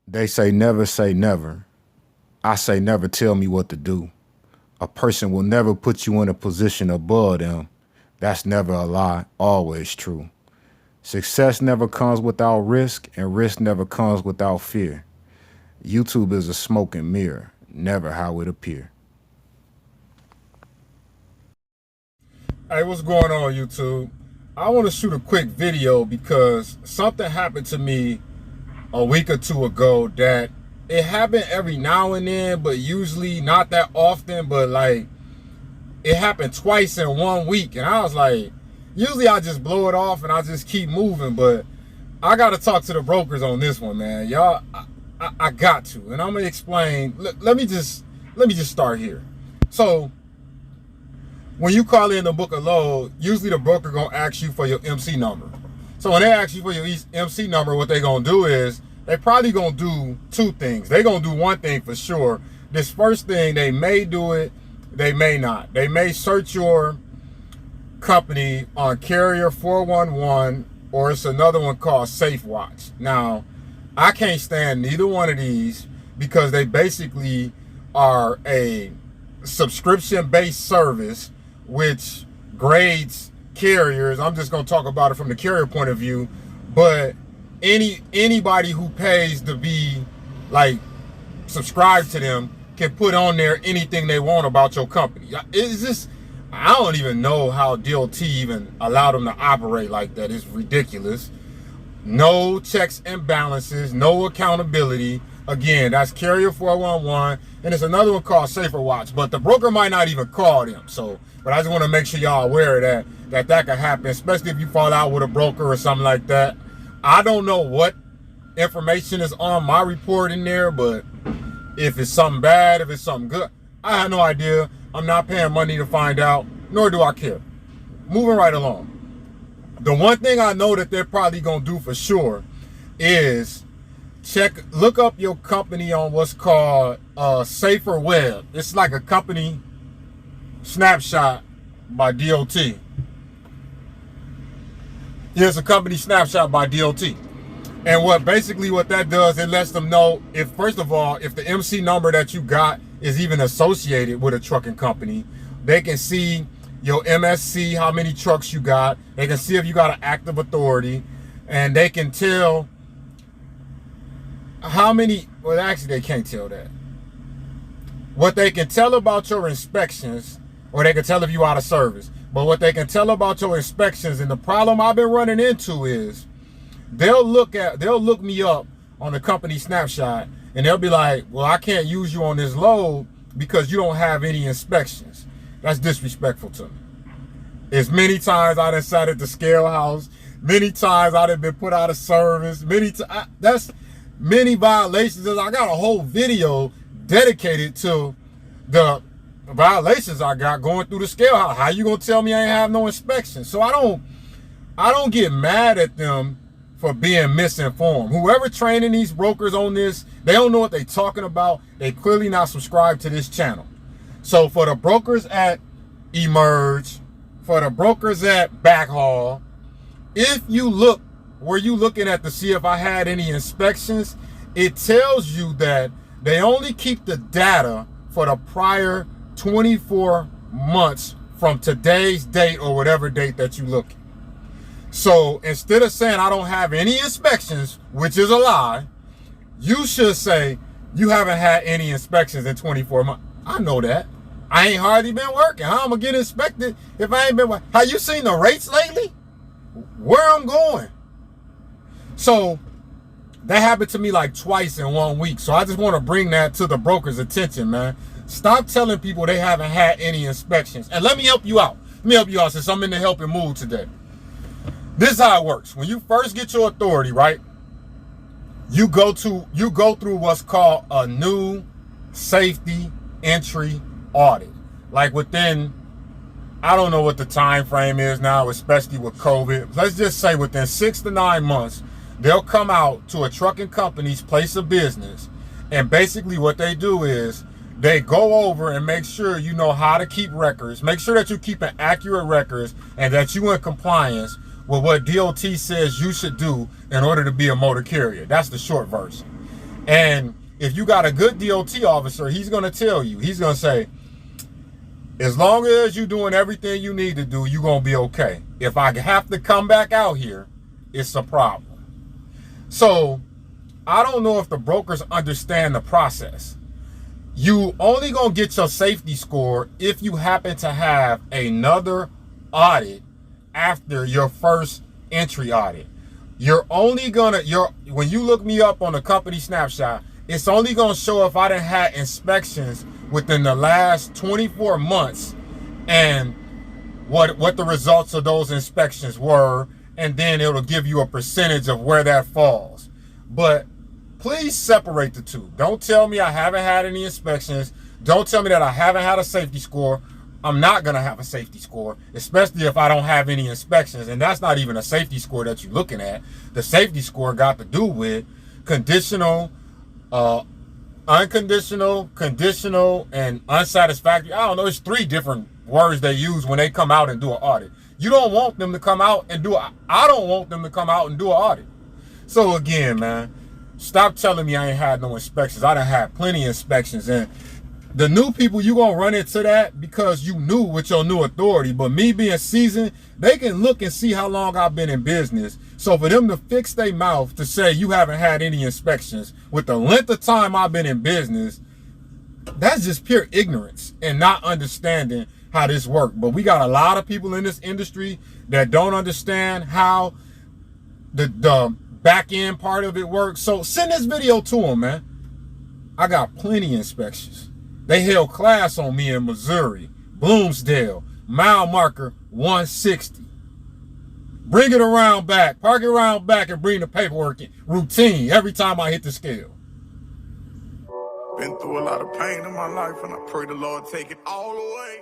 They say never. I say never tell me what to do. A person will never put you in a position above them. That's never a lie, always true. Success never comes without risk, and risk never comes without fear. YouTube is a smoke and mirror, never how it appear. Hey, what's going on, YouTube? I want to shoot a quick video because something happened to me a week or two ago that it happened every now and then, but usually not that often, but like it happened twice in 1 week. And I was like, usually I just blow it off and I just keep moving, but I got to talk to the brokers on this one, man. Y'all, I got to, and I'm going to explain. Let me just start here. So when you call in the book a load, usually the broker gonna ask you for your MC number. So when they ask you for your MC number, what they gonna do is they probably gonna do two things. They gonna do one thing for sure. This first thing, they may do it, they may not. They may search your company on Carrier 411, or it's another one called SafeWatch. Now, I can't stand neither one of these because they basically are a subscription-based service which grades carriers. I'm just going to talk about it from the carrier point of view, but anybody who pays to be like subscribed to them can put on there anything they want about your company. It's just, I don't even know how DOT even allowed them to operate like that. It's ridiculous. No checks and balances, no accountability. Again, that's Carrier 411, and it's another one called SaferWatch, but the broker might not even call them. So, but I just want to make sure y'all aware of that could happen, especially if you fall out with a broker or something like that. I don't know what information is on my report in there, but if it's something bad, if it's something good, I have no idea. I'm not paying money to find out, nor do I care. Moving right along. The one thing I know that they're probably going to do for sure is look up your company on what's called Safer Web. It's like a company snapshot by DOT. Here's a company snapshot by DOT. And what that does, it lets them know if, first of all, if the MC number that you got is even associated with a trucking company. They can see your MSC, how many trucks you got. They can see if you got an active authority, and they can tell how many, well, actually they can't tell that. What they can tell about your inspections, or they can tell if you out of service, but what they can tell about your inspections, and the problem I've been running into is they'll look me up on the company snapshot, and they'll be like, well, I can't use you on this load because you don't have any inspections. That's disrespectful to me. As many times I done sat at the scale house, many times I done been put out of service, that's many violations. I got a whole video dedicated to the violations I got going through the scale house. How you gonna tell me I ain't have no inspection? So I don't get mad at them for being misinformed. Whoever training these brokers on this, they don't know what they talking about. They clearly not subscribed to this channel. So for the brokers at Emerge, for the brokers at Backhaul, if you look where you looking at to see if I had any inspections, it tells you that they only keep the data for the prior 24 months from today's date or whatever date that you look. So instead of saying I don't have any inspections, which is a lie, you should say you haven't had any inspections in 24 months. I know that. I ain't hardly been working. How I'm gonna get inspected if I ain't been working? Have you seen the rates lately? Where I'm going? So that happened to me like twice in 1 week. So I just want to bring that to the broker's attention, man. Stop telling people they haven't had any inspections. And let me help you out. Let me help you out since I'm in the helping mood today. This is how it works. When you first get your authority, right? You go through what's called a new safety entry audit. Like within, I don't know what the time frame is now, especially with COVID. Let's just say within 6 to 9 months, they'll come out to a trucking company's place of business, and basically what they do is they go over and make sure you know how to keep records, make sure that you keep an accurate records, and that you in compliance with what DOT says you should do in order to be a motor carrier. That's the short version. And if you got a good DOT officer, he's going to tell you, he's going to say, as long as you're doing everything you need to do, you're going to be okay. If I have to come back out here, it's a problem. So I don't know if the brokers understand the process. You only going to get your safety score if you happen to have another audit after your first entry audit. You're only gonna, when you look me up on the company snapshot, it's only gonna show if I done had inspections within the last 24 months and what the results of those inspections were, and then it'll give you a percentage of where that falls. But please separate the two. Don't tell me I haven't had any inspections. Don't tell me that I haven't had a safety score. I'm not going to have a safety score, especially if I don't have any inspections. And that's not even a safety score that you're looking at. The safety score got to do with conditional, unconditional, conditional, and unsatisfactory. I don't know. It's 3 different words they use when they come out and do an audit. You don't want them to come out and do it. I don't want them to come out and do an audit. So again, man, stop telling me I ain't had no inspections. I done had plenty of inspections. And the new people, you gonna run into that because you knew with your new authority. But me being seasoned, they can look and see how long I've been in business. So for them to fix their mouth to say you haven't had any inspections with the length of time I've been in business, that's just pure ignorance and not understanding how this works. But we got a lot of people in this industry that don't understand how the back end part of it works. So send this video to them, man. I got plenty of inspections. They held class on me in Missouri, Bloomsdale, mile marker 160. Bring it around back, park it around back, and bring the paperwork in. Routine every time I hit the scale. Been through a lot of pain in my life, and I pray the Lord take it all away.